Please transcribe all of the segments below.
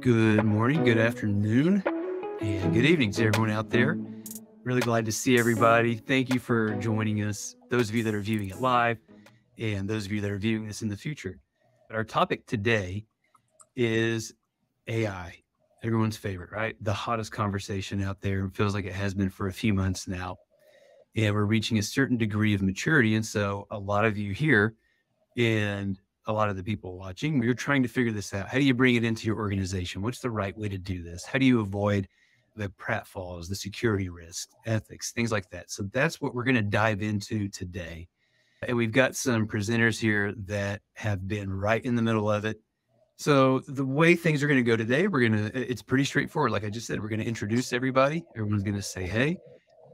Good morning, good afternoon, and good evening to everyone out there. Really glad to see everybody. Thank you for joining us, those of you that are viewing it live and those of you that are viewing this in the future. But our topic today is AI, everyone's favorite, right? The hottest conversation out there. It feels like it has been for a few months now. And we're reaching a certain degree of maturity. And so a lot of you here and a lot of the people watching, we're trying to figure this out. How do you bring it into your organization? What's the right way to do this? How do you avoid the pitfalls, the security risks, ethics, things like that? So that's what we're going to dive into today. And we've got some presenters here that have been right in the middle of it. So the way things are going to go today, it's pretty straightforward. Like I just said, we're going to introduce everybody. Everyone's going to say, hey,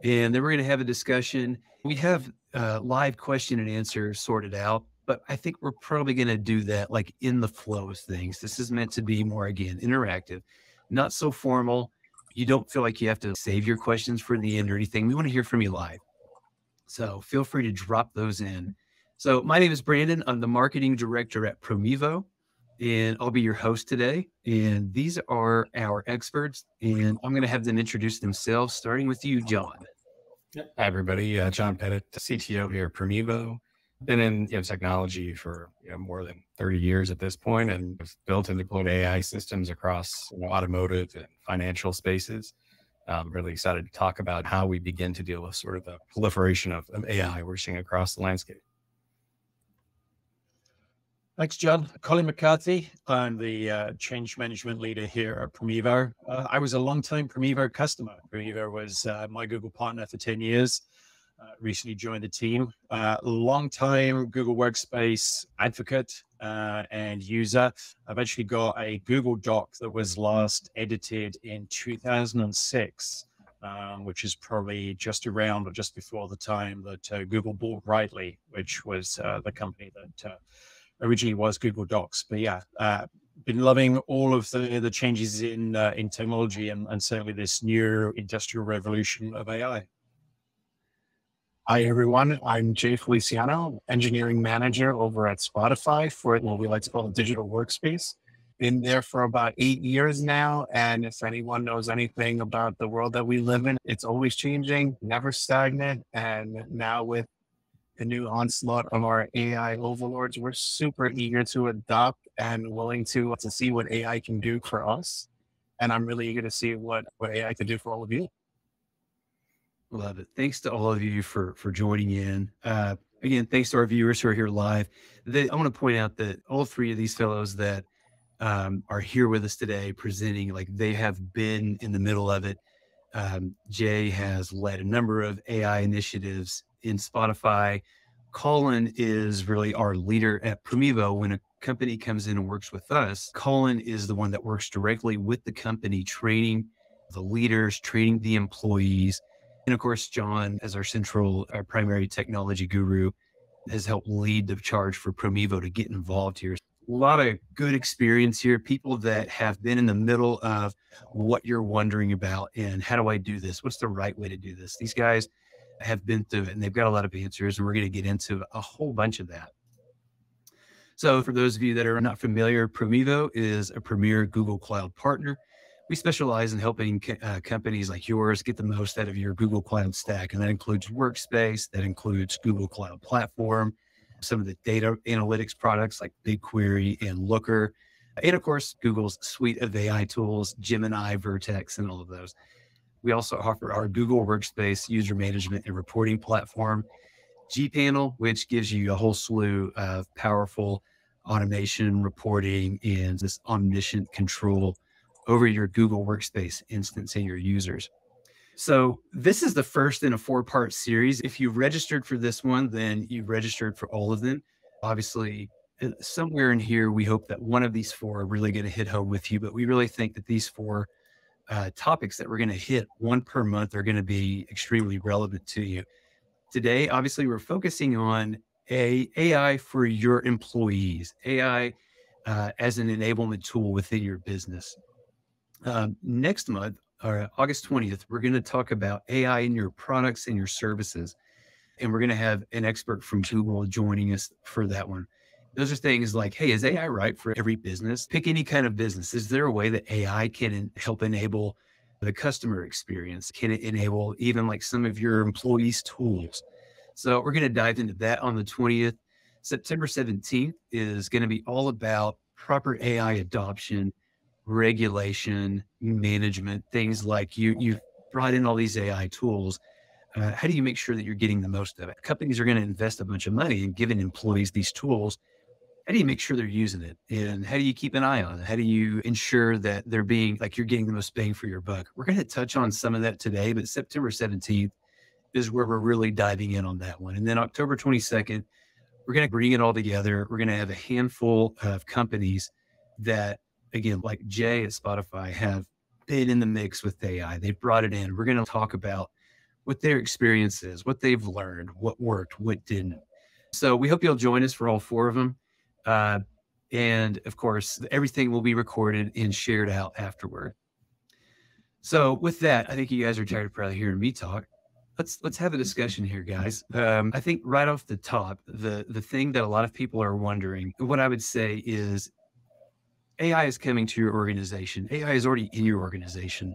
and then we're going to have a discussion. We have live question and answer sorted out, but I think we're probably going to do that like in the flow of things. This is meant to be more, again, interactive, not so formal. You don't feel like you have to save your questions for the end or anything. We want to hear from you live. So feel free to drop those in. So my name is Brandon. I'm the marketing director at Promevo, and I'll be your host today. And these are our experts, and I'm going to have them introduce themselves, starting with you, John. Hi, everybody. John Pettit, CTO here at Promevo. Been in technology for more than 30 years at this point, and have built and deployed AI systems across automotive and financial spaces. I'm really excited to talk about how we begin to deal with sort of the proliferation of AI we're seeing across the landscape. Thanks, John. Colin McCarthy. I'm the change management leader here at Promevo. I was a long-time Promevo customer. Promevo was my Google partner for 10 years. Recently joined the team. Long-time Google Workspace advocate and user. I've actually got a Google Doc that was last edited in 2006, which is probably just around or just before the time that Google bought Brightly, which was the company that originally was Google Docs. But yeah, been loving all of the changes in technology and certainly this new industrial revolution of AI. Hi, everyone. I'm Jay Feliciano, engineering manager over at Spotify for what we like to call a digital workspace. Been there for about 8 years now. And if anyone knows anything about the world that we live in, it's always changing, never stagnant. And now with the new onslaught of our AI overlords, we're super eager to adopt and willing to see what AI can do for us. And I'm really eager to see what AI can do for all of you. Love it. Thanks to all of you for joining in. Again, thanks to our viewers who are here live. I want to point out that all three of these fellows that are here with us today presenting, like they have been in the middle of it. Jay has led a number of AI initiatives in Spotify. Colin is really our leader at Promevo. When a company comes in and works with us, Colin is the one that works directly with the company, training the leaders, training the employees. And of course, John, as our primary technology guru, has helped lead the charge for Promevo to get involved here. A lot of good experience here, people that have been in the middle of what you're wondering about and how do I do this? What's the right way to do this? These guys have been through it and they've got a lot of answers, and we're going to get into a whole bunch of that. So for those of you that are not familiar, Promevo is a premier Google Cloud partner. We specialize in helping companies like yours get the most out of your Google Cloud stack. And that includes Workspace, that includes Google Cloud Platform, some of the data analytics products like BigQuery and Looker, and of course, Google's suite of AI tools, Gemini, Vertex, and all of those. We also offer our Google Workspace user management and reporting platform, gPanel, which gives you a whole slew of powerful automation, reporting, and this omniscient control over your Google Workspace instance and your users. So this is the first in a 4-part series. If you registered for this one, then you've registered for all of them. Obviously, somewhere in here, we hope that one of these 4 are really going to hit home with you, but we really think that these 4 topics that we're going to hit, one per month, are going to be extremely relevant to you. Today, obviously, we're focusing on AI for your employees, AI as an enablement tool within your business. Next month, August 20th, we're going to talk about AI in your products and your services. And we're going to have an expert from Google joining us for that one. Those are things like, hey, is AI right for every business? Pick any kind of business. Is there a way that AI can help enable the customer experience? Can it enable even like some of your employees' tools? So we're going to dive into that on the 20th. September 17th is going to be all about proper AI adoption, regulation, management, things like you've brought in all these AI tools. How do you make sure that you're getting the most of it? Companies are going to invest a bunch of money in giving employees these tools. How do you make sure they're using it? And how do you keep an eye on it? How do you ensure that they're being like you're getting the most bang for your buck? We're going to touch on some of that today, but September 17th is where we're really diving in on that one. And then October 22nd, we're going to bring it all together. We're going to have a handful of companies that, again, like Jay at Spotify, have been in the mix with AI. They brought it in. We're going to talk about what their experience is, what they've learned, what worked, what didn't. So we hope you'll join us for all four of them. And of course, everything will be recorded and shared out afterward. So with that, I think you guys are tired of probably hearing me talk. Let's have a discussion here, guys. I think right off the top, the thing that a lot of people are wondering, what I would say is AI is coming to your organization. AI is already in your organization,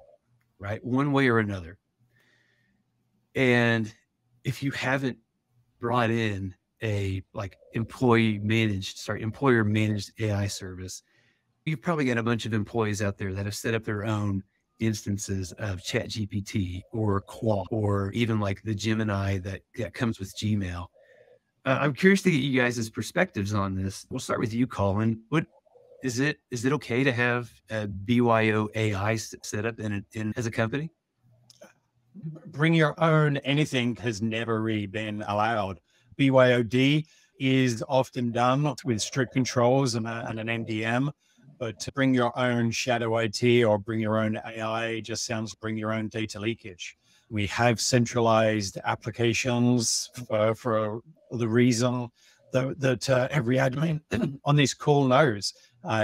right? One way or another. And if you haven't brought in a like employer managed AI service, you've probably got a bunch of employees out there that have set up their own instances of ChatGPT or Claude or even like the Gemini that comes with Gmail. I'm curious to get you guys' perspectives on this. We'll start with you, Colin. What is it okay to have a BYOAI set up in as a company? Bring your own anything has never really been allowed. BYOD is often done with strict controls and an MDM, but to bring your own shadow IT or bring your own AI just sounds bring your own data leakage. We have centralized applications for the reason that every admin on this call knows.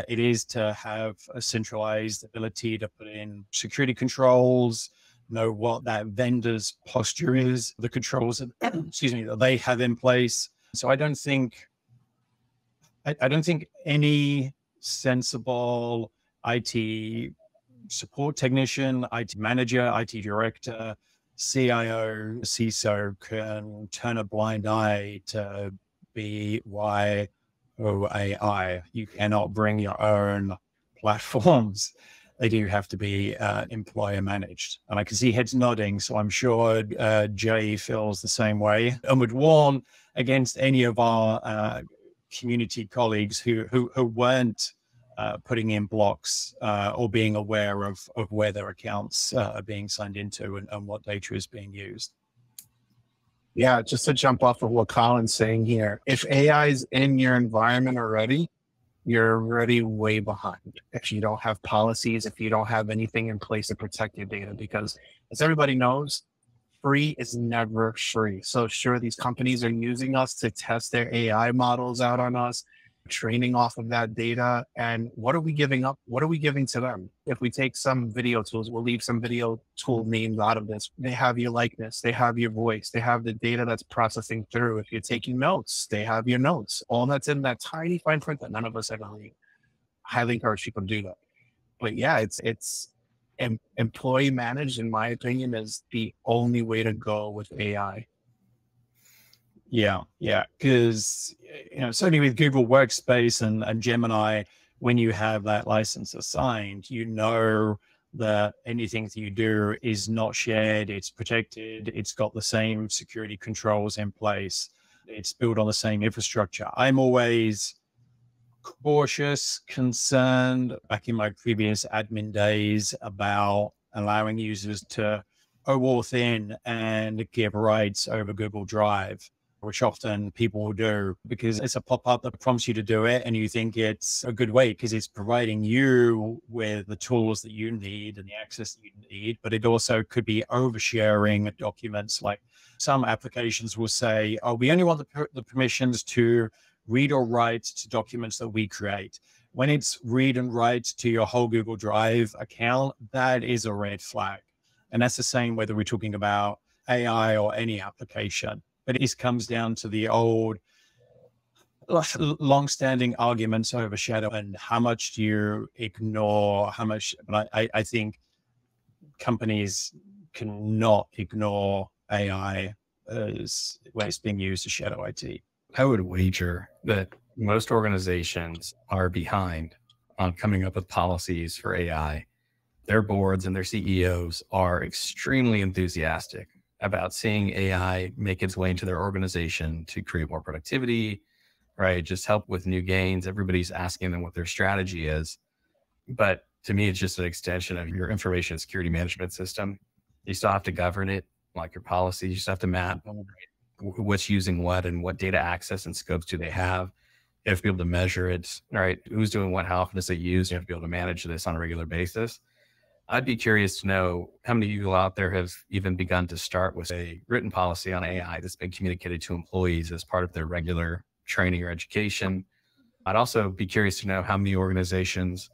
It is to have a centralized ability to put in security controls, know what that vendor's posture is, the controls that, excuse me, that they have in place. So I don't think any sensible IT support technician, IT manager, IT director, CIO, CISO can turn a blind eye to BYOAI. You cannot bring your own platforms. They do have to be employer managed. And I can see heads nodding, so I'm sure Jay feels the same way and would warn against any of our community colleagues who weren't putting in blocks or being aware of where their accounts are being signed into and what data is being used. Yeah, just to jump off of what Colin's saying here, if AI is in your environment already, you're already way behind. If you don't have policies, if you don't have anything in place to protect your data, because as everybody knows, free is never free. So sure, these companies are using us to test their AI models out on us, training off of that data. And what are we giving up? What are we giving to them? If we take some video tools, we'll leave some video tool names out of this. They have your likeness, they have your voice, they have the data that's processing through. If you're taking notes, they have your notes. All that's in that tiny fine print that none of us ever read. Highly encourage people to do that. But yeah, it's employee managed, in my opinion, is the only way to go with AI. Yeah, because certainly with Google Workspace and Gemini, when you have that license assigned, you know that anything that you do is not shared, it's protected, it's got the same security controls in place, it's built on the same infrastructure. I'm always cautious, concerned back in my previous admin days about allowing users to OAuth in and give rights over Google Drive, which often people will do because it's a pop-up that prompts you to do it. And you think it's a good way because it's providing you with the tools that you need and the access that you need, but it also could be oversharing documents. Like some applications will say, oh, we only want the permissions to read or write to documents that we create. When it's read and write to your whole Google Drive account, that is a red flag. And that's the same whether we're talking about AI or any application. But it comes down to the old, long-standing arguments overshadow, and how much do you ignore, how much, but I think companies cannot ignore AI as when it's being used to shadow IT. I would wager that most organizations are behind on coming up with policies for AI. Their boards and their CEOs are extremely enthusiastic about seeing AI make its way into their organization to create more productivity, right? Just help with new gains. Everybody's asking them what their strategy is. But to me, it's just an extension of your information security management system. You still have to govern it, like your policies. You still have to map what's using what and what data access and scopes do they have. You have to be able to measure it, right? Who's doing what? How often is it used? You have to be able to manage this on a regular basis. I'd be curious to know how many of you out there have even begun to start with a written policy on AI that's been communicated to employees as part of their regular training or education. I'd also be curious to know how many organizations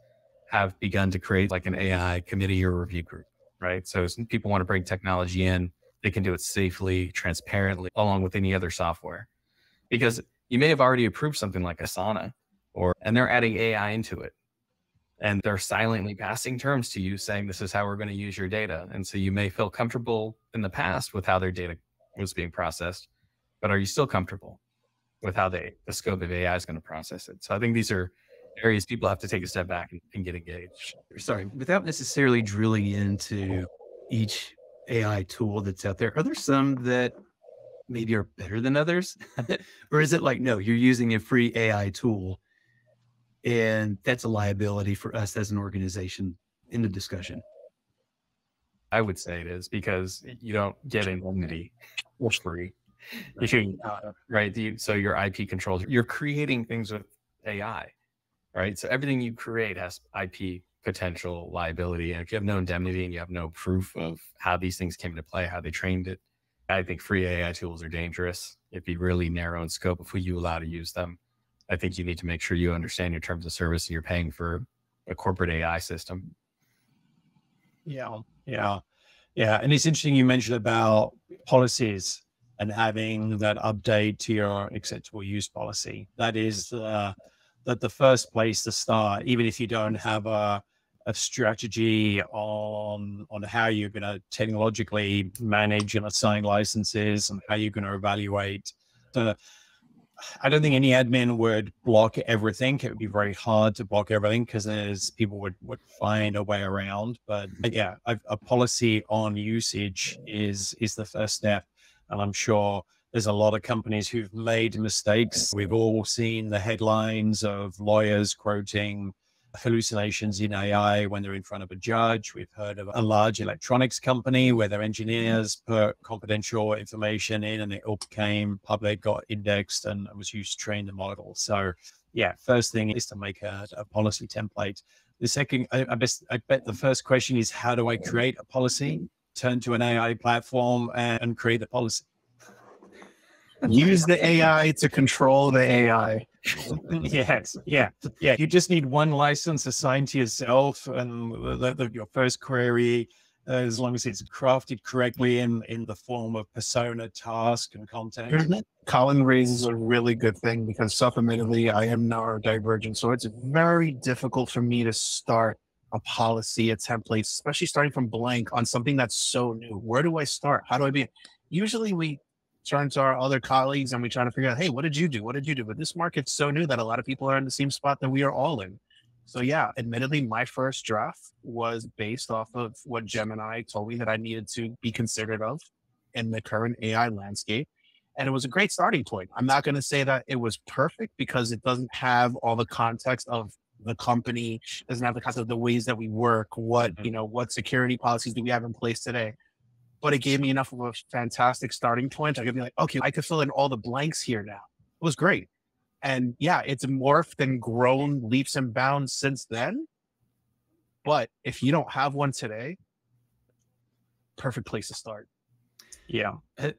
have begun to create like an AI committee or review group, right? So some people want to bring technology in, they can do it safely, transparently, along with any other software. Because you may have already approved something like Asana, and they're adding AI into it. And they're silently passing terms to you saying, this is how we're going to use your data. And so you may feel comfortable in the past with how their data was being processed, but are you still comfortable with how the scope of AI is going to process it? So I think these are areas people have to take a step back and get engaged. Sorry, without necessarily drilling into each AI tool that's out there, are there some that maybe are better than others? Or is it like, no, you're using a free AI tool and that's a liability for us as an organization in the discussion? I would say it is, because you don't get indemnity for free. Right? So your IP controls, you're creating things with AI, right? So everything you create has IP potential liability. And if you have no indemnity and you have no proof of how these things came into play, how they trained it, I think free AI tools are dangerous. It'd be really narrow in scope of who you allow to use them. I think you need to make sure you understand your terms of service and you're paying for a corporate AI system. Yeah. And it's interesting you mentioned about policies and having that update to your acceptable use policy. That is the first place to start, even if you don't have a strategy on how you're going to technologically manage and assign licenses and how you're going to evaluate. I don't think any admin would block everything. It would be very hard to block everything because people would find a way around. But yeah, a policy on usage is the first step. And I'm sure there's a lot of companies who've made mistakes. We've all seen the headlines of lawyers quoting hallucinations in AI when they're in front of a judge. We've heard of a large electronics company where their engineers put confidential information in and it all became public, got indexed, and was used to train the model. So yeah, first thing is to make a policy template. The second, I bet the first question is, how do I create a policy? Turn to an AI platform and create the policy. Use the AI to control the AI. Yes. Yeah. You just need one license assigned to yourself, and your first query, as long as it's crafted correctly in the form of persona, task, and context. Colin raises a really good thing, because self-admittedly, I am neurodivergent. So it's very difficult for me to start a policy, a template, especially starting from blank on something that's so new. Where do I start? How do I be? Usually we turn to our other colleagues and we try to figure out, hey, what did you do? What did you do? But this market's so new that a lot of people are in the same spot that we are all in. So yeah, admittedly, my first draft was based off of what Gemini told me that I needed to be considerate of in the current AI landscape. And it was a great starting point. I'm not going to say that it was perfect, because it doesn't have all the context of the company, doesn't have the context of the ways that we work, what security policies do we have in place today. But it gave me enough of a fantastic starting point. I could be like, okay, I could fill in all the blanks here now. It was great. And yeah, it's morphed and grown leaps and bounds since then. But if you don't have one today, perfect place to start. Yeah. I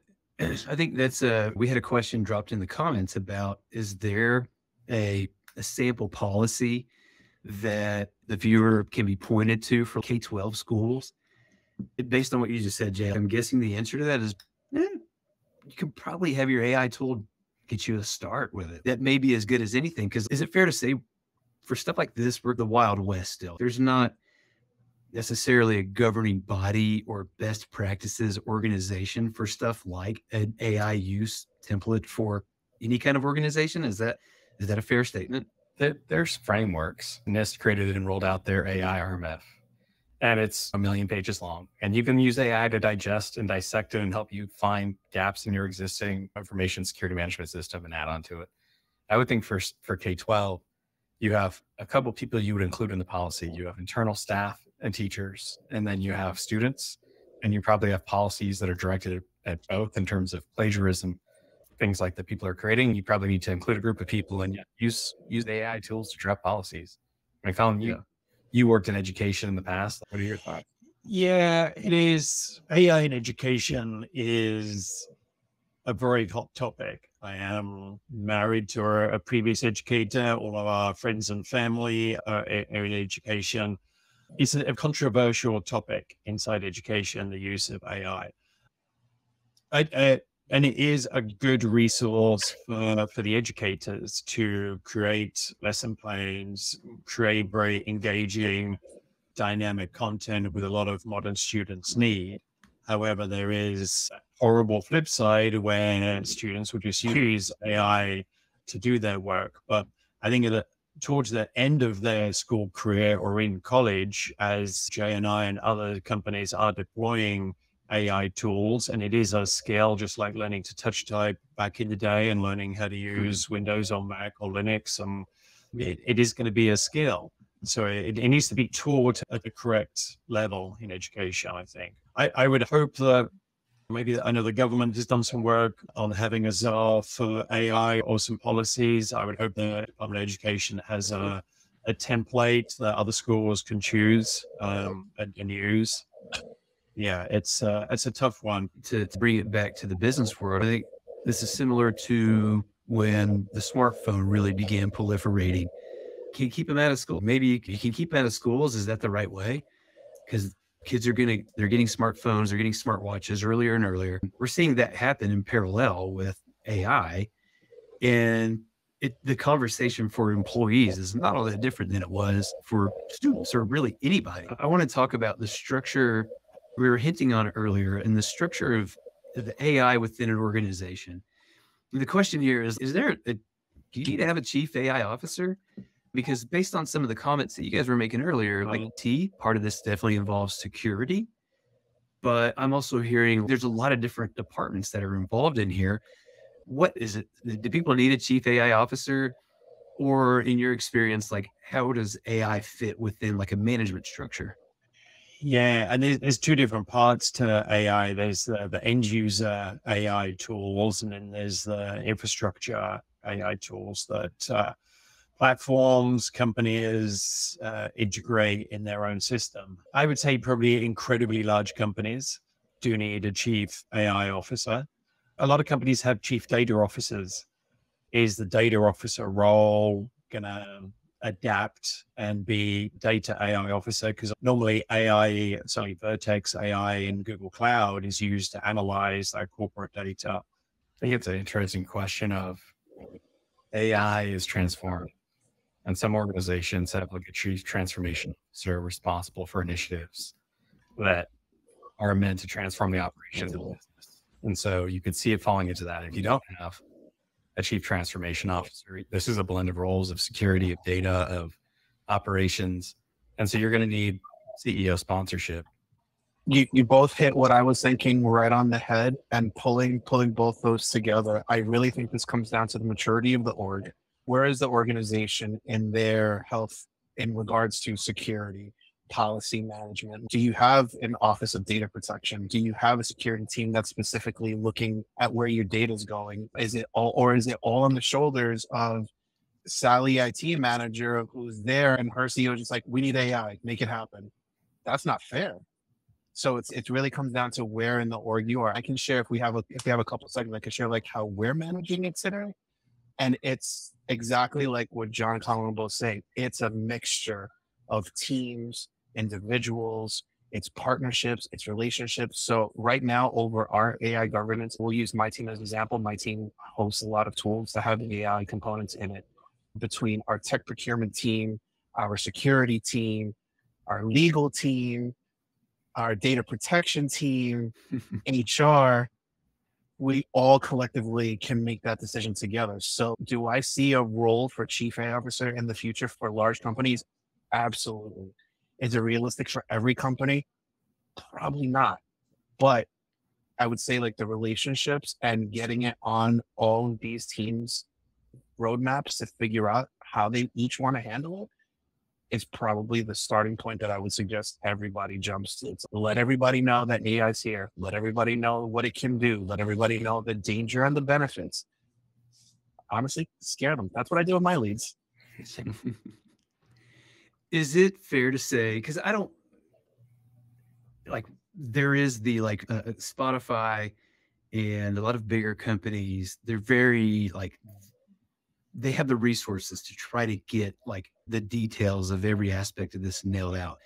think that's we had a question dropped in the comments about, is there a sample policy that the viewer can be pointed to for K-12 schools? Based on what you just said, Jay, I'm guessing the answer to that is, you can probably have your AI tool get you a start with it. That may be as good as anything. Because is it fair to say for stuff like this, we're the Wild West still? There's not necessarily a governing body or best practices organization for stuff like an AI use template for any kind of organization. Is that a fair statement? There's frameworks. NIST created and rolled out their AI RMF, and it's 1 million pages long. And you can use AI to digest and dissect it and help you find gaps in your existing information security management system and add on to it. I would think for K-12, you have a couple people you would include in the policy. You have internal staff and teachers, and then you have students, and you probably have policies that are directed at both in terms of plagiarism, things like that people are creating. You probably need to include a group of people and use AI tools to draft policies. I mean, Colin, you worked in education in the past. What are your thoughts? Yeah, it is. AI in education is a very hot topic. I am married to a previous educator. All of our friends and family are in education. It's a controversial topic inside education, the use of AI. And it is a good resource for the educators to create lesson plans, create very engaging, dynamic content with a lot of modern students need. However, there is a horrible flip side where students would just use AI to do their work. But I think that towards the end of their school career or in college, as Jay and I and other companies are deploying AI tools, and it is a skill, just like learning to touch type back in the day and learning how to use Windows or Mac or Linux. It is going to be a skill. So it needs to be taught at the correct level in education, I think. I would hope that maybe, I know the government has done some work on having a czar for AI or some policies. I would hope the Department of Education has a template that other schools can choose and use. Yeah, it's a tough one. To bring it back to the business world, I think this is similar to when the smartphone really began proliferating. Can you keep them out of school? Maybe you can keep them out of schools. Is that the right way? Because kids they're getting smartphones, they're getting smartwatches earlier and earlier. We're seeing that happen in parallel with AI. And the conversation for employees is not all that different than it was for students or really anybody. I want to talk about the structure we were hinting on earlier and the structure of the AI within an organization. The question here is do you need to have a chief AI officer? Because based on some of the comments that you guys were making earlier, like part of this definitely involves security, but I'm also hearing there's a lot of different departments that are involved in here. What is it? Do people need a chief AI officer? Or in your experience, like how does AI fit within like a management structure? Yeah, and there's two different parts to AI. There's the end user AI tools, and then there's the infrastructure AI tools that platforms, companies integrate in their own system. I would say probably incredibly large companies do need a chief AI officer. A lot of companies have chief data officers. Is the data officer role going to adapt and be data AI officer? Because normally AI, certainly Vertex AI in Google Cloud, is used to analyze their corporate data. I think it's an interesting question of AI is transformed. And some organizations have like a chief transformation officer responsible for initiatives that are meant to transform the operations of the business. And so you could see it falling into that. If you don't have a chief transformation officer, this is a blend of roles of security, of data, of operations. And so you're going to need CEO sponsorship. You both hit what I was thinking right on the head, and pulling both those together. I really think this comes down to the maturity of the org. Where is the organization in their health in regards to security, policy management? Do you have an office of data protection? Do you have a security team that's specifically looking at where your data is going? Is it all on the shoulders of Sally IT manager who's there and her CEO is just like, we need AI, make it happen? That's not fair. So it really comes down to where in the org you are. I can share if we have a couple of seconds, I can share like how we're managing it today. And it's exactly like what John and Colin both say. It's a mixture of teams, individuals, it's partnerships, it's relationships. So right now over our AI governance, we'll use my team as an example. My team hosts a lot of tools that have AI components in it. Between our tech procurement team, our security team, our legal team, our data protection team, HR, we all collectively can make that decision together. So do I see a role for chief AI officer in the future for large companies? Absolutely. Is it realistic for every company? Probably not. But I would say like the relationships and getting it on all of these teams' roadmaps to figure out how they each want to handle it is probably the starting point that I would suggest everybody jumps to. It's let everybody know that AI is here. Let everybody know what it can do. Let everybody know the danger and the benefits. Honestly, scare them. That's what I do with my leads. Is it fair to say, because I don't like, there is the Spotify and a lot of bigger companies, they're very like, they have the resources to try to get like the details of every aspect of this nailed out.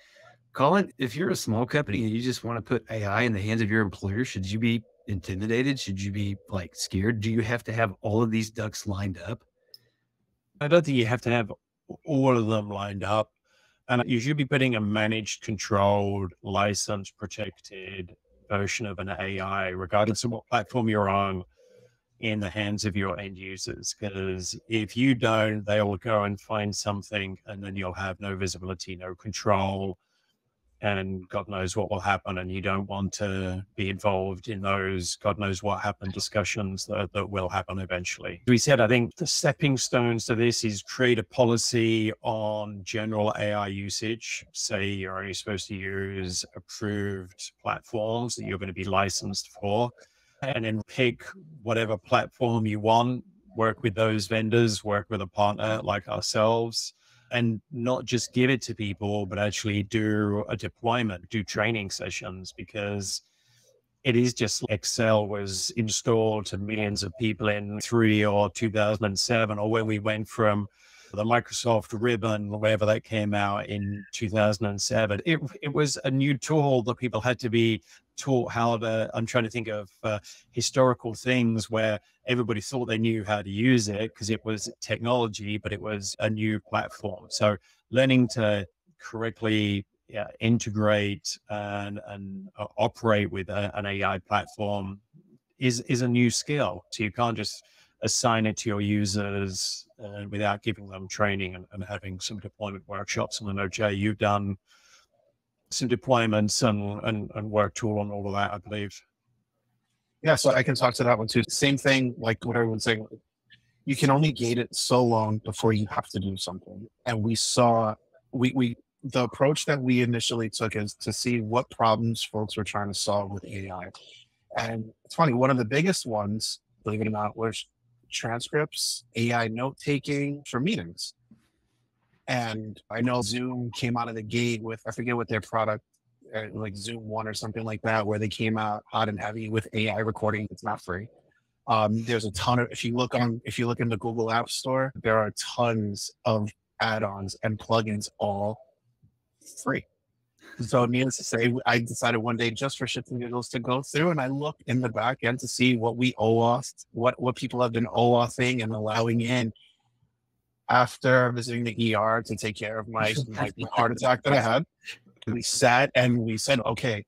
Colin, if you're a small company and you just want to put AI in the hands of your employer, should you be intimidated? Should you be like scared? Do you have to have all of these ducks lined up? I don't think you have to have all of them lined up. And you should be putting a managed, controlled, licensed, protected version of an AI, regardless of what platform you're on, in the hands of your end users. Because if you don't, they will go and find something, and then you'll have no visibility, no control, and God knows what will happen. And you don't want to be involved in those God knows what happened discussions that will happen eventually. We said, I think the stepping stones to this is create a policy on general AI usage. Say you're only supposed to use approved platforms that you're going to be licensed for, and then pick whatever platform you want, work with those vendors, work with a partner like ourselves, and not just give it to people, but actually do a deployment, do training sessions, because it is just Excel was installed to millions of people in 3 or 2007, or when we went from the Microsoft Ribbon, wherever that came out in 2007. It was a new tool that people had to be taught how to. I'm trying to think of historical things where everybody thought they knew how to use it because it was technology, but it was a new platform. So learning to correctly integrate and operate with an AI platform is a new skill. So you can't just assign it to your users without giving them training and having some deployment workshops. And I know, Jay, you've done some deployments and work tool on all of that, I believe. Yeah, so I can talk to that one too. Same thing, like what everyone's saying. You can only gate it so long before you have to do something. And we saw, the approach that we initially took is to see what problems folks were trying to solve with AI. And it's funny, one of the biggest ones, believe it or not, was transcripts, AI note taking for meetings. And I know Zoom came out of the gate with, I forget what their product, like Zoom One or something like that, where they came out hot and heavy with AI recording. It's not free. There's a ton of, if you look in the Google App Store, there are tons of add-ons and plugins, all free. So needless to say, I decided one day just for shits and giggles to go through, and I looked in the back end to see what we OAuth, what people have been OAuthing and allowing in. After visiting the ER to take care of my heart attack that I had, we sat and we said, okay,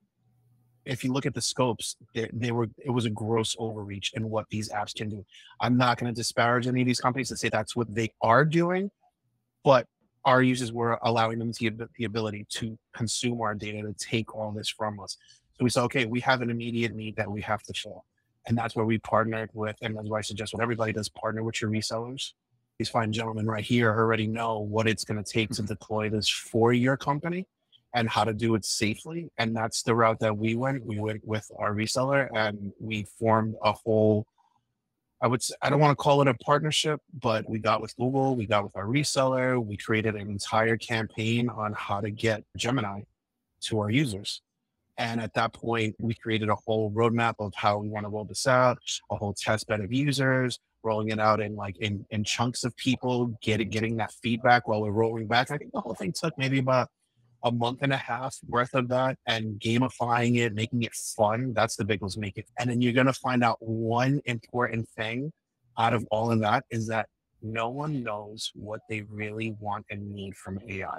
if you look at the scopes, it was a gross overreach in what these apps can do. I'm not going to disparage any of these companies to say that's what they are doing, but our users were allowing them the ability to consume our data, to take all this from us. So we said, okay, we have an immediate need that we have to fill. And that's where we partnered with, and that's why I suggest what everybody does, partner with your resellers. These fine gentlemen right here already know what it's going to take to deploy this for your company and how to do it safely. And that's the route that we went. We went with our reseller and we formed a whole, I don't want to call it a partnership, but we got with Google, we got with our reseller, we created an entire campaign on how to get Gemini to our users. And at that point, we created a whole roadmap of how we want to roll this out, a whole test bed of users, rolling it out in chunks of people, getting that feedback while we're rolling back. I think the whole thing took maybe about a month and a half worth of that and gamifying it, making it fun. That's the biggest make it. And then you're going to find out one important thing out of all of that is that no one knows what they really want and need from AI.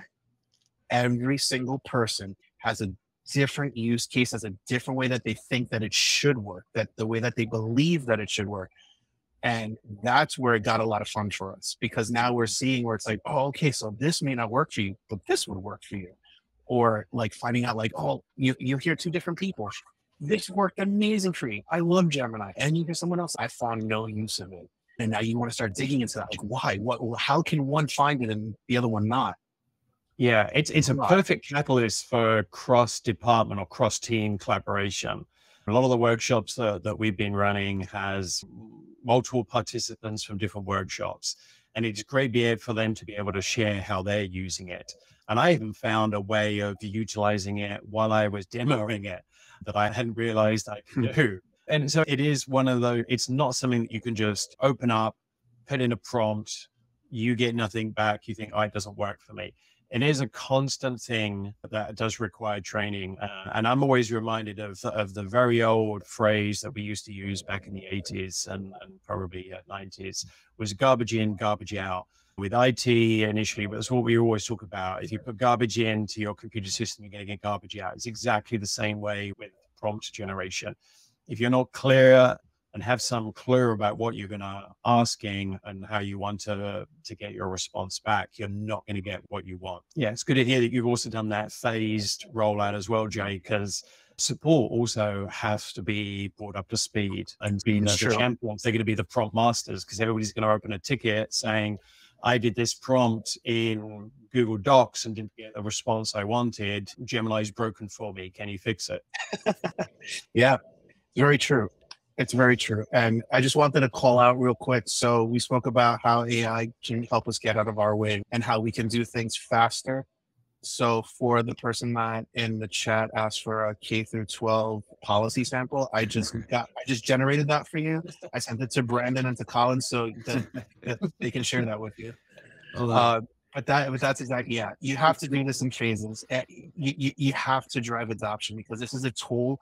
Every single person has a different use case, has a different way that they think that it should work, that the way that they believe that it should work. And that's where it got a lot of fun for us, because now we're seeing where it's like, oh, okay, so this may not work for you, but this would work for you. Or like finding out like, oh, you hear two different people. This worked amazing for you. I love Gemini. And you hear someone else, I found no use of it. And now you want to start digging into that. Like, why? How can one find it and the other one not? Yeah, it's a perfect catalyst for cross-department or cross-team collaboration. A lot of the workshops that we've been running has multiple participants from different workshops. And it's great for them to be able to share how they're using it. And I even found a way of utilizing it while I was demoing it that I hadn't realized I could do. And so it is one of those, it's not something that you can just open up, put in a prompt, you get nothing back, you think, oh, it doesn't work for me. It is a constant thing that does require training. And I'm always reminded of the very old phrase that we used to use back in the 80s and probably 90s was garbage in, garbage out. With IT initially, that's what we always talk about. If you put garbage into your computer system, you're going to get garbage out. It's exactly the same way with prompt generation. If you're not clear and have some clue about what you're going to asking and how you want to get your response back, you're not going to get what you want. Yeah, it's good to hear that you've also done that phased rollout as well, Jay, because support also has to be brought up to speed and be the champions. They're going to be the prompt masters because everybody's going to open a ticket saying, I did this prompt in Google Docs and didn't get the response I wanted. Gemini's broken for me. Can you fix it? Yeah, very true. It's very true. And I just wanted to call out real quick. So we spoke about how AI can help us get out of our way and how we can do things faster. So for the person that in the chat asked for a K through 12 policy sample, I just generated that for you. I sent it to Brandon and to Colin so that they can share that with you. But that's exactly, yeah. You have to do this in phases. You have to drive adoption because this is a tool.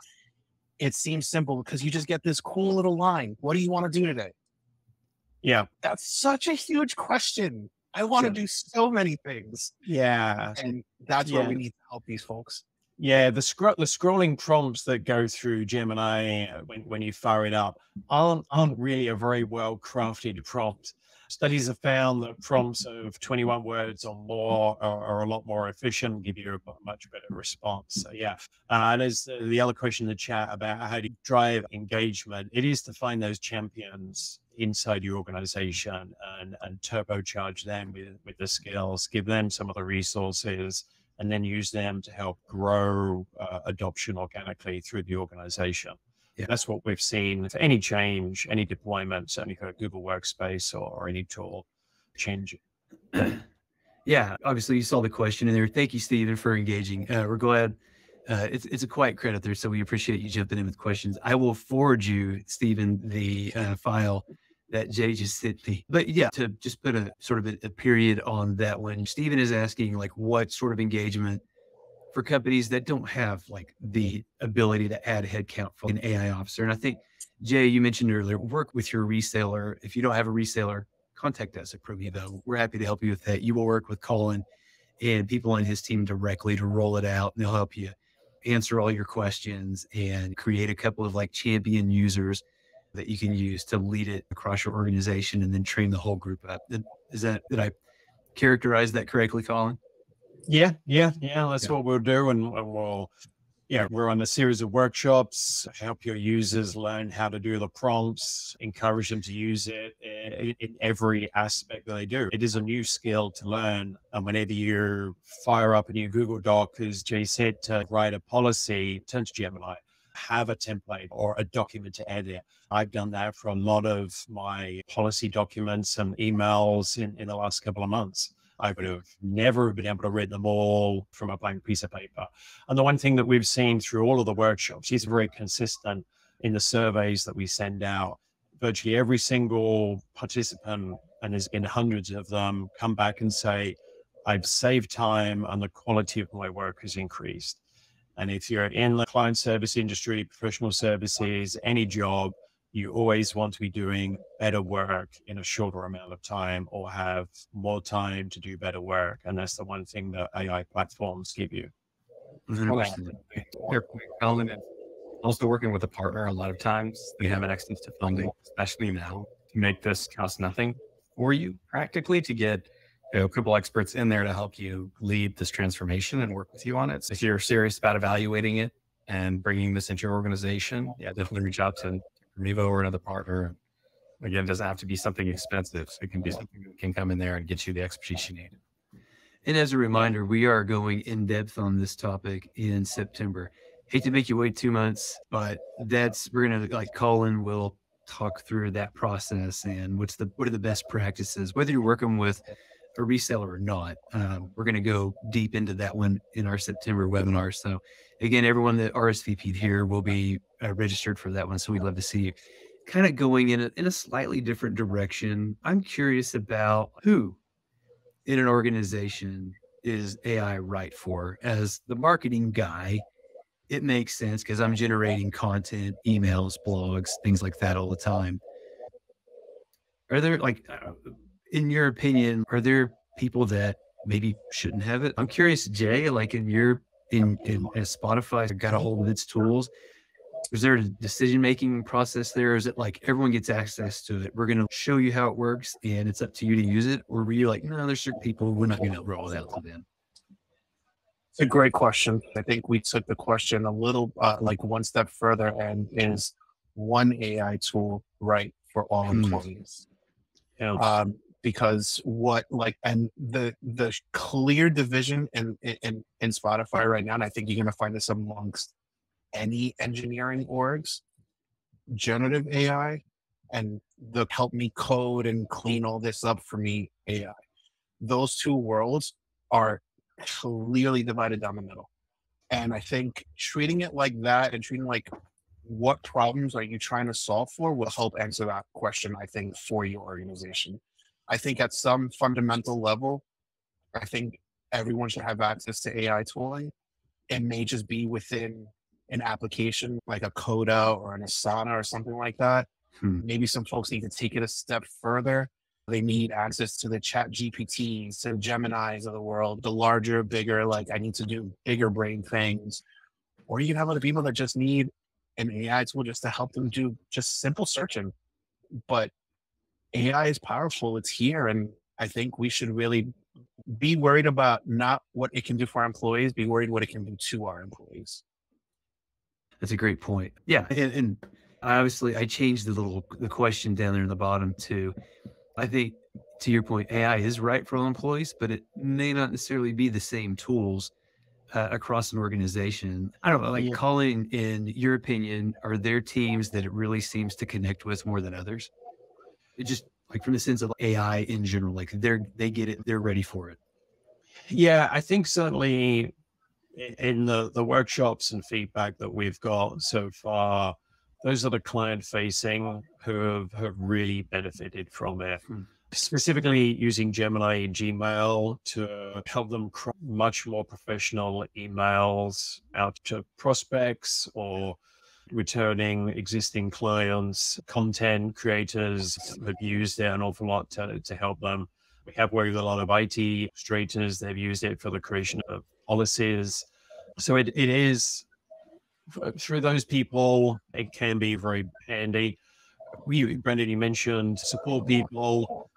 It seems simple because you just get this cool little line. What do you want to do today? Yeah. That's such a huge question. I want to do so many things. Yeah. And that's where we need to help these folks. Yeah, the scrolling prompts that go through Gemini when you fire it up aren't really a very well crafted prompt. Studies have found that prompts of 21 words or more are a lot more efficient, give you a much better response. So yeah, and as the other question in the chat about how to drive engagement, it is to find those champions inside your organization and turbocharge them with the skills, give them some of the resources, and then use them to help grow adoption organically through the organization. Yeah. That's what we've seen for any change, any deployment, certainly for Google Workspace or any tool change. Yeah, obviously you saw the question in there. Thank you, Stephen, for engaging. We're glad. It's a quiet credit there, so we appreciate you jumping in with questions. I will forward you, Stephen, the file that Jay just sent me. But yeah, to just put a sort of a period on that one, Stephen is asking like what sort of engagement for companies that don't have like the ability to add headcount for an AI officer. And I think, Jay, you mentioned earlier, work with your reseller. If you don't have a reseller, contact us at Promevo. We're happy to help you with that. You will work with Colin and people on his team directly to roll it out, and they'll help you answer all your questions and create a couple of like champion users that you can use to lead it across your organization and then train the whole group up. Did I characterize that correctly, Colin? Yeah. That's what we'll do. And we'll, we're on a series of workshops, help your users learn how to do the prompts, encourage them to use it in every aspect that they do. It is a new skill to learn. And whenever you fire up a new Google Doc, as Jay said, to write a policy, turn to Gemini, have a template or a document to edit. I've done that for a lot of my policy documents and emails in the last couple of months. I would have never been able to read them all from a blank piece of paper. And the one thing that we've seen through all of the workshops is very consistent in the surveys that we send out. Virtually every single participant, and there's been hundreds of them, come back and say, I've saved time and the quality of my work has increased. And if you're in the client service industry, professional services, any job, you always want to be doing better work in a shorter amount of time or have more time to do better work. And that's the one thing that AI platforms give you. 100%. Fair point, Colin. And also working with a partner, a lot of times they have an access to funding, especially now, to make this cost nothing for you practically, to get a couple experts in there to help you lead this transformation and work with you on it. So if you're serious about evaluating it and bringing this into your organization, yeah, definitely reach out to Promevo or another partner. Again, it doesn't have to be something expensive. So it can be something that can come in there and get you the expertise you need. And as a reminder, we are going in depth on this topic in September. Hate to make you wait 2 months, but we're going to, like, Colin will talk through that process and what are the best practices, whether you're working with a reseller or not. We're going to go deep into that one in our September webinar. So again, everyone that RSVP'd here will be registered for that one. So we'd love to see you kind of going in a slightly different direction. I'm curious about who in an organization is AI right for. As the marketing guy, it makes sense because I'm generating content, emails, blogs, things like that all the time. Are there, like, in your opinion, are there people that maybe shouldn't have it? I'm curious, Jay, like as Spotify got a hold of its tools, is there a decision-making process there? Or is it like everyone gets access to it? We're going to show you how it works and it's up to you to use it? Or were you like, no, there's certain people, we're not going to roll it out to them? It's a great question. I think we took the question a little like one step further, and is one AI tool right for all employees? Because the clear division in Spotify right now, and I think you're going to find this amongst any engineering orgs, generative AI and the help me code and clean all this up for me AI. Those two worlds are clearly divided down the middle. And I think treating it like that and treating like what problems are you trying to solve for will help answer that question, I think, for your organization. I think at some fundamental level, I think everyone should have access to AI tooling. It may just be within an application like a Coda or an Asana or something like that. Maybe some folks need to take it a step further. They need access to the Chat GPTs, to Geminis of the world, the larger, bigger, like I need to do bigger brain things. Or you can have other people that just need an AI tool just to help them do just simple searching. But AI is powerful. It's here. And I think we should really be worried about not what it can do for our employees, be worried what it can do to our employees. That's a great point. Yeah. And obviously I changed the question down there in the bottom too. I think, to your point, AI is right for all employees, but it may not necessarily be the same tools across an organization. I don't know, like Colin, in your opinion, are there teams that it really seems to connect with more than others? It just like from the sense of AI in general, like they get it, they're ready for it. Yeah, I think certainly in the workshops and feedback that we've got so far, those are the client facing who have really benefited from it. Specifically using Gemini and Gmail to help them craft much more professional emails out to prospects or returning existing clients, content creators have used it an awful lot to help them. We have worked with a lot of IT administrators. They've used it for the creation of policies. So it is, through those people, it can be very handy. Brendan, you mentioned support people.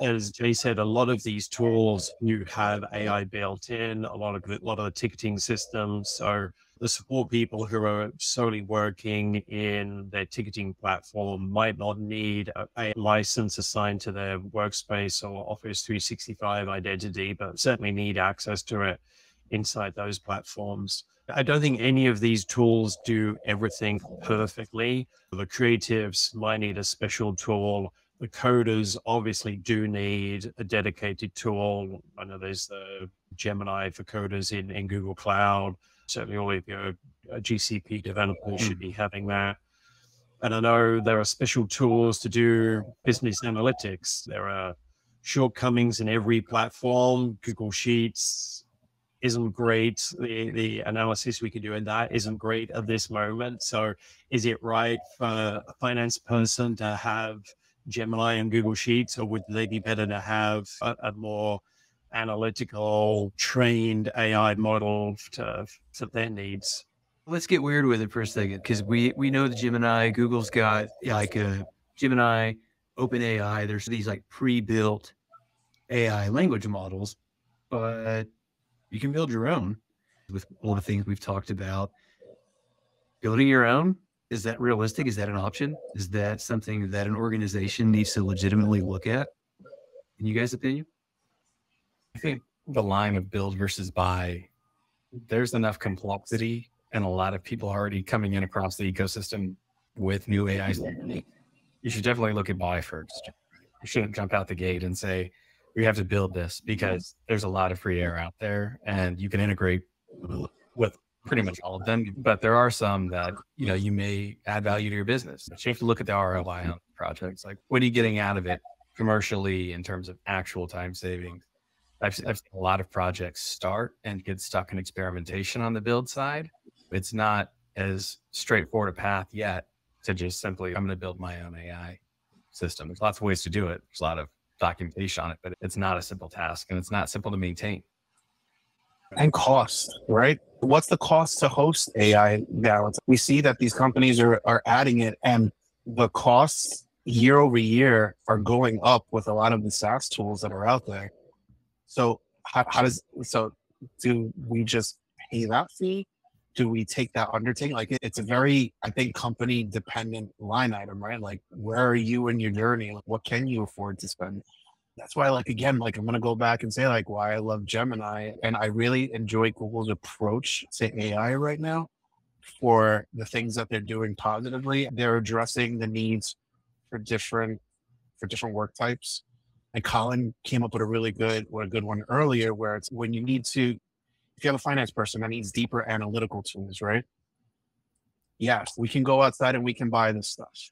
As Jay said, a lot of these tools, you have AI built in, a lot of the ticketing systems. So the support people who are solely working in their ticketing platform might not need a license assigned to their workspace or Office 365 identity, but certainly need access to it inside those platforms. I don't think any of these tools do everything perfectly. The creatives might need a special tool. The coders obviously do need a dedicated tool. I know there's the Gemini for coders in Google Cloud. Certainly all of your GCP developers should be having that. And I know there are special tools to do business analytics. There are shortcomings in every platform. Google Sheets isn't great. The analysis we can do in that isn't great at this moment. So is it right for a finance person to have Gemini and Google Sheets, or would they be better to have a more analytical, trained AI model to their needs? Let's get weird with it for a second, because we know the Gemini, Google's got like a Gemini, OpenAI. There's these like pre-built AI language models, but you can build your own with all the things we've talked about. Building your own, is that realistic? Is that an option? Is that something that an organization needs to legitimately look at? In you guys' opinion? I think the line of build versus buy, there's enough complexity and a lot of people already coming in across the ecosystem with new AI. You should definitely look at buy first. You shouldn't jump out the gate and say, we have to build this, because there's a lot of free air out there and you can integrate with pretty much all of them. But there are some that, you may add value to your business. But you have to look at the ROI on projects. Like, what are you getting out of it commercially in terms of actual time savings? I've seen a lot of projects start and get stuck in experimentation on the build side. It's not as straightforward a path yet to just simply, I'm going to build my own AI system. There's lots of ways to do it. There's a lot of documentation on it, but it's not a simple task and it's not simple to maintain. And cost, right? What's the cost to host AI now? We see that these companies are adding it, and the costs year over year are going up with a lot of the SaaS tools that are out there. So do we just pay that fee? Do we take that undertaking? Like, it's a very, I think, company dependent line item, right? Like, where are you in your journey? Like, what can you afford to spend? That's why, I'm going to go back and say, why I love Gemini. And I really enjoy Google's approach to AI right now for the things that they're doing positively. They're addressing the needs for different work types. And Colin came up with a good one earlier, where it's when you need to, if you have a finance person that needs deeper analytical tools, right? Yes, we can go outside and we can buy this stuff.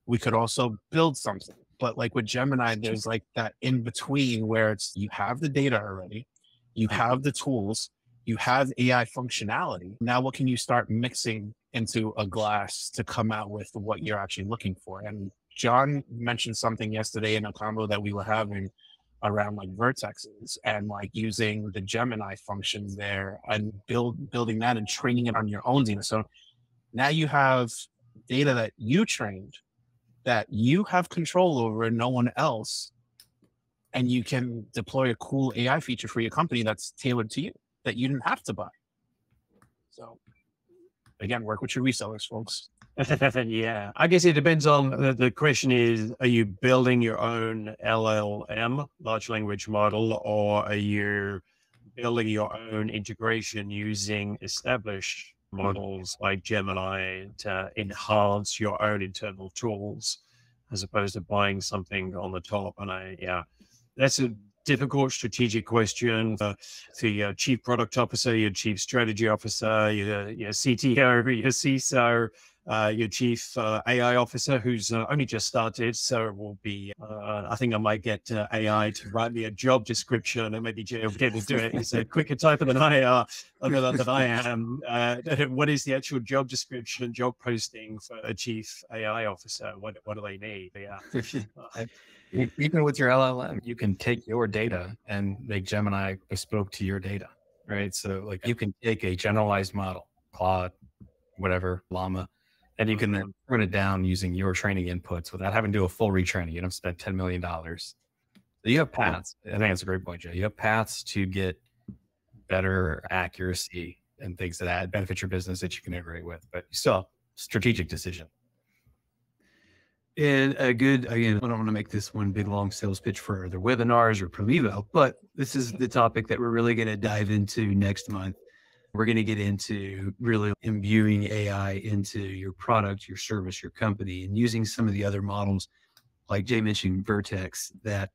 We could also build something. But like with Gemini, there's like that in between where it's, you have the data already, you have the tools, you have AI functionality. Now, what can you start mixing into a glass to come out with what you're actually looking for? And John mentioned something yesterday in a combo that we were having around vertexes and using the Gemini functions there and building that and training it on your own data. So now you have data that you trained, that you have control over and no one else. And you can deploy a cool AI feature for your company that's tailored to you, that you didn't have to buy. So again, work with your resellers, folks. Yeah, I guess it depends on the question is, are you building your own LLM, large language model, or are you building your own integration using established models like Gemini to enhance your own internal tools, as opposed to buying something on the top? And that's a difficult strategic question to your chief product officer, your chief strategy officer, your CTO, your CISO, your chief AI officer, who's only just started. So it will be, I think I might get AI to write me a job description, and maybe Jay will get to do it. He's a quicker typer than I am. What is the actual job description, job posting for a chief AI officer? What do they need? Even with your LLM, you can take your data and make Gemini bespoke to your data, right? So you can take a generalized model, Claude, whatever, Llama, and you can then print it down using your training inputs without having to do a full retraining. You don't spend $10 million. So you have paths. I think that's a great point, Jay. You have paths to get better accuracy and things that benefit your business that you can integrate with, but you still have strategic decision. And again, I don't want to make this one big, long sales pitch for other webinars or Promevo, but this is the topic that we're really going to dive into next month. We're going to get into really imbuing AI into your product, your service, your company, and using some of the other models, like Jay mentioned, Vertex, that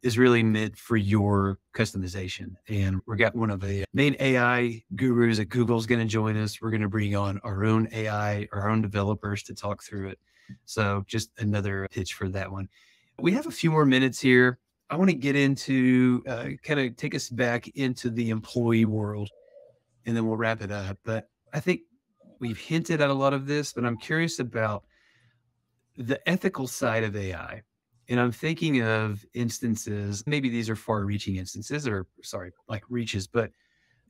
is really meant for your customization. And we got one of the main AI gurus at Google's going to join us. We're going to bring on our own AI, our own developers to talk through it. So just another pitch for that one. We have a few more minutes here. I want to get into kind of take us back into the employee world, and then we'll wrap it up. But I think we've hinted at a lot of this, but I'm curious about the ethical side of AI. And I'm thinking of instances, maybe these are far reaching instances or sorry, like reaches, but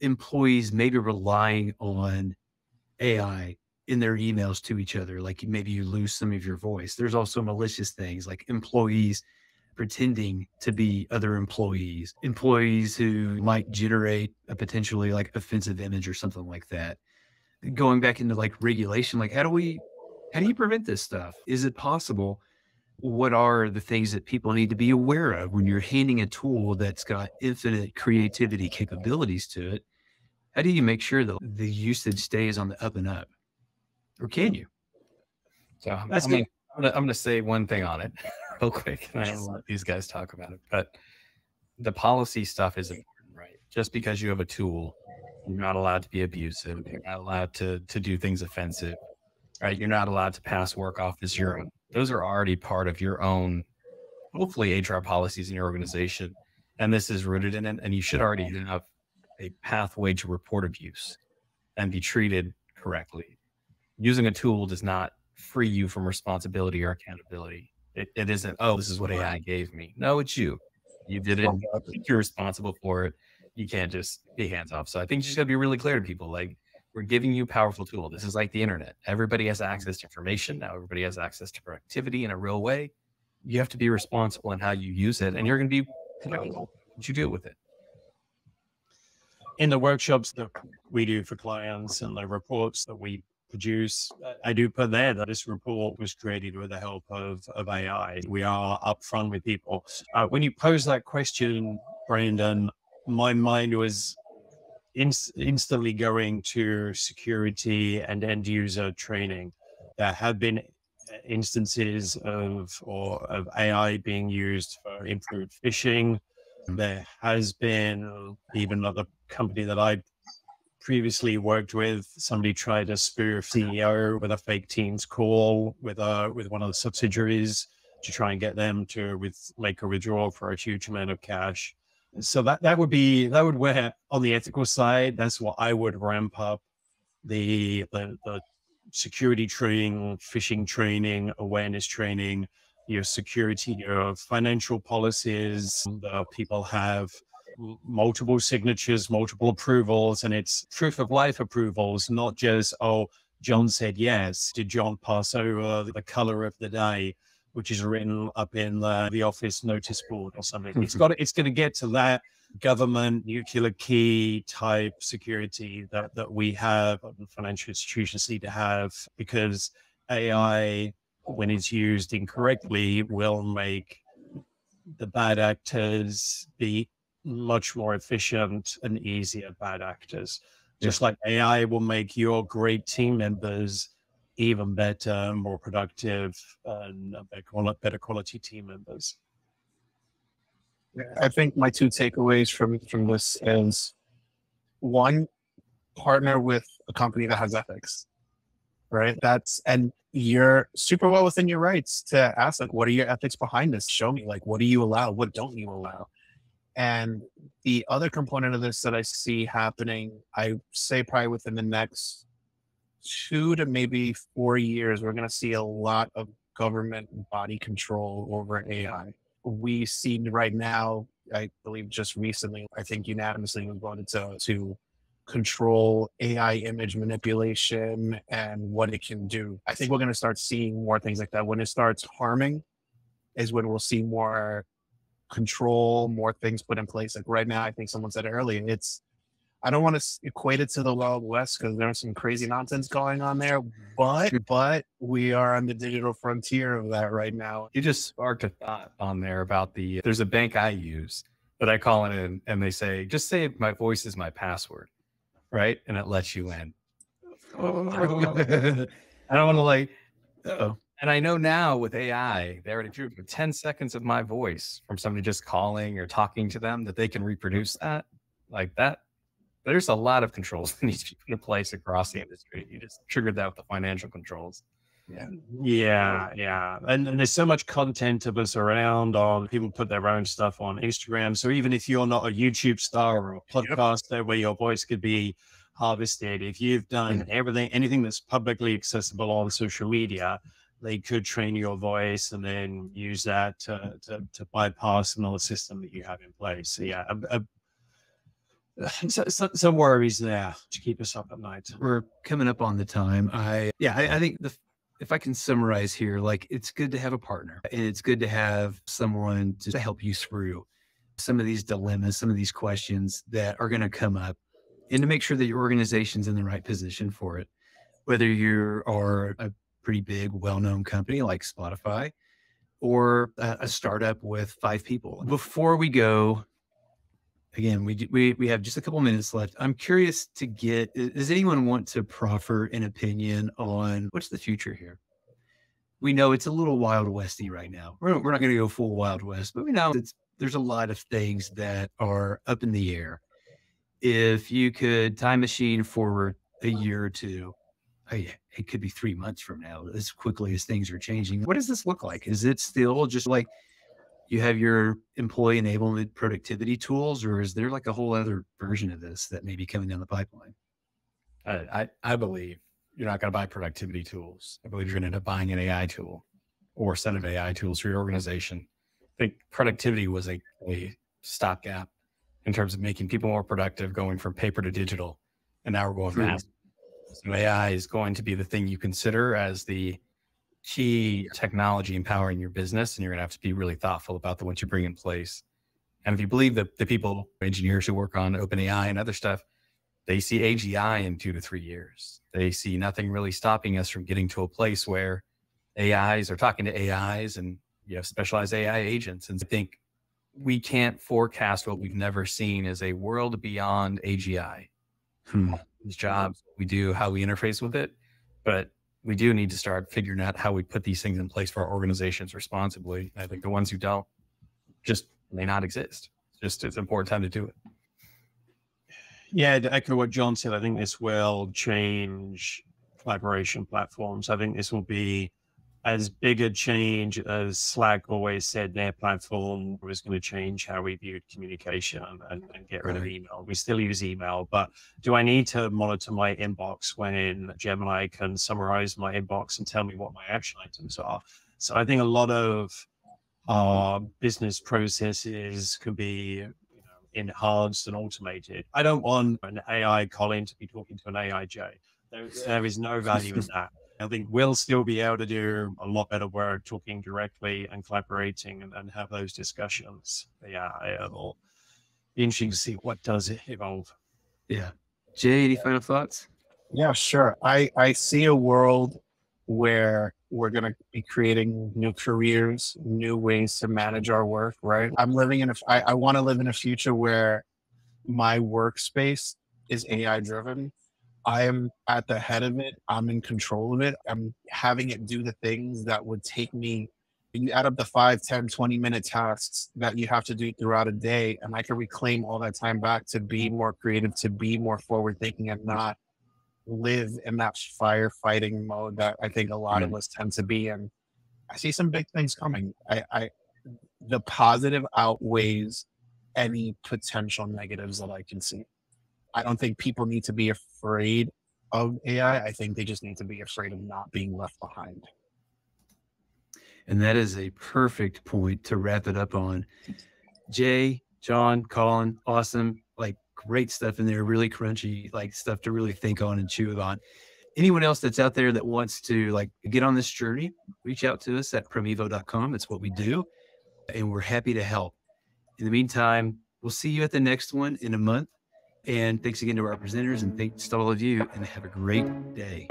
employees maybe relying on AI in their emails to each other. Like maybe you lose some of your voice. There's also malicious things like employees pretending to be other employees who might generate a potentially like offensive image or something like that. Going back into like regulation, like how do you prevent this stuff? Is it possible? What are the things that people need to be aware of when you're handing a tool that's got infinite creativity capabilities to it? How do you make sure that the usage stays on the up and up? Or can you? So I'm gonna say one thing on it real quick, and I don't let these guys talk about it. But the policy stuff is important, right? Just because you have a tool, you're not allowed to be abusive. You're not allowed to do things offensive, right? You're not allowed to pass work off as your own. Those are already part of your own, hopefully, HR policies in your organization, and this is rooted in it. And you should already have a pathway to report abuse and be treated correctly. Using a tool does not free you from responsibility or accountability. It isn't, oh, this is what AI gave me. No, it's you. You did it. You're responsible for it. You can't just be hands off. So I think you just got to be really clear to people. Like, we're giving you a powerful tool. This is like the internet. Everybody has access to information. Now everybody has access to productivity in a real way. You have to be responsible in how you use it, and you're going to be accountable. What you do with it. In the workshops that we do for clients and the reports that we produce, I do put there that this report was created with the help of AI. We are upfront with people. When you pose that question, Brandon, my mind was instantly going to security and end user training. There have been instances of AI being used for improved phishing. There has been even at the company that I previously worked with, somebody tried to spoof CEO with a fake Teams call with one of the subsidiaries to try and get them to make a withdrawal for a huge amount of cash. So that would where on the ethical side, that's what I would ramp up the security training, phishing training, awareness training, your security, your financial policies. People have multiple signatures, multiple approvals, and it's proof of life approvals, not just, oh, John said yes. Did John pass over the color of the day, which is written up in the office notice board or something? It's going to get to that government nuclear key type security that we have, financial institutions need to have, because AI, when it's used incorrectly, will make the bad actors be much more efficient and easier bad actors. Just like AI will make your great team members even better, more productive, and better quality team members. I think my two takeaways from this is, one, partner with a company that has ethics, right? And you're super well within your rights to ask, like, what are your ethics behind this? Show me, like, what do you allow? What don't you allow? And the other component of this that I see happening, I say probably within the next 2 to maybe 4 years, we're going to see a lot of government body control over AI. We see right now, I believe just recently, I think unanimously we voted to control AI image manipulation and what it can do. I think we're going to start seeing more things like that. When it starts harming is when we'll see more control, more things put in place. Like right now, I think someone said it earlier, I don't want to equate it to the Wild West because there's some crazy nonsense going on there, but we are on the digital frontier of that right now. You just sparked a thought on there about there's a bank I use that I call in and they say, just say my voice is my password, right? And it lets you in. I don't want to like, and I know now with AI, they already proved with 10 seconds of my voice from somebody just calling or talking to them that they can reproduce that like that. There's a lot of controls that need to be put in place across the industry. You just triggered that with the financial controls. Yeah. And there's so much content of us around on people put their own stuff on Instagram. So even if you're not a YouTube star or a podcaster where your voice could be harvested, if you've done anything that's publicly accessible on social media, they could train your voice and then use that to bypass another system that you have in place. So yeah, some worries there to keep us up at night. We're coming up on the time. I think if I can summarize here, like, it's good to have a partner, and it's good to have someone to help you through some of these dilemmas, some of these questions that are going to come up, and to make sure that your organization's in the right position for it. Whether you are a pretty big, well-known company like Spotify, or a startup with 5 people. Before we go, again, we have just a couple minutes left. I'm curious to does anyone want to proffer an opinion on what's the future here? We know it's a little Wild Westy right now. We're not going to go full Wild West, but we know there's a lot of things that are up in the air. If you could time machine forward a year or two, it could be 3 months from now, as quickly as things are changing. What does this look like? Is it still just like you have your employee enablement productivity tools, or is there like a whole other version of this that may be coming down the pipeline? I believe you're not going to buy productivity tools. I believe you're going to end up buying an AI tool or a set of AI tools for your organization. I think productivity was a stopgap in terms of making people more productive, going from paper to digital, and now we're going fast. So AI is going to be the thing you consider as the key technology empowering your business, and you're going to have to be really thoughtful about what you bring in place. And if you believe that the people, engineers who work on OpenAI and other stuff, they see AGI in 2 to 3 years. They see nothing really stopping us from getting to a place where AIs are talking to AIs, and you have specialized AI agents. And I think we can't forecast what we've never seen as a world beyond AGI. These jobs, we do, how we interface with it, but we do need to start figuring out how we put these things in place for our organizations responsibly. I think the ones who don't just may not exist. It's an important time to do it. Yeah, to echo what John said, I think this will change collaboration platforms. I think this will be as big a change as Slack always said their platform was going to change how we viewed communication and get rid of email. We still use email, but do I need to monitor my inbox when Gemini can summarize my inbox and tell me what my action items are? So I think a lot of business processes could be enhanced and automated. I don't want an AI Colin to be talking to an AI Jay. There is no value in that. I think we'll still be able to do a lot better work talking directly and collaborating and have those discussions. Yeah, it'll be interesting to see what does it evolve. Yeah. Jay, any final thoughts? Yeah, sure. I see a world where we're going to be creating new careers, new ways to manage our work, right? I want to live in a future where my workspace is AI driven. I am at the head of it. I'm in control of it. I'm having it do the things that would take me, you add up the 5, 10, 20-minute tasks that you have to do throughout a day, and I can reclaim all that time back to be more creative, to be more forward thinking, and not live in that firefighting mode that I think a lot of us tend to be in. I see some big things coming. The positive outweighs any potential negatives that I can see. I don't think people need to be afraid of AI. I think they just need to be afraid of not being left behind. And that is a perfect point to wrap it up on. Jay, John, Colin, awesome. Like, great stuff in there, really crunchy, like stuff to really think on and chew on. Anyone else that's out there that wants to like get on this journey, reach out to us at promevo.com. That's what we do. And we're happy to help. In the meantime, we'll see you at the next one in a month. And thanks again to our presenters, and thanks to all of you, and have a great day.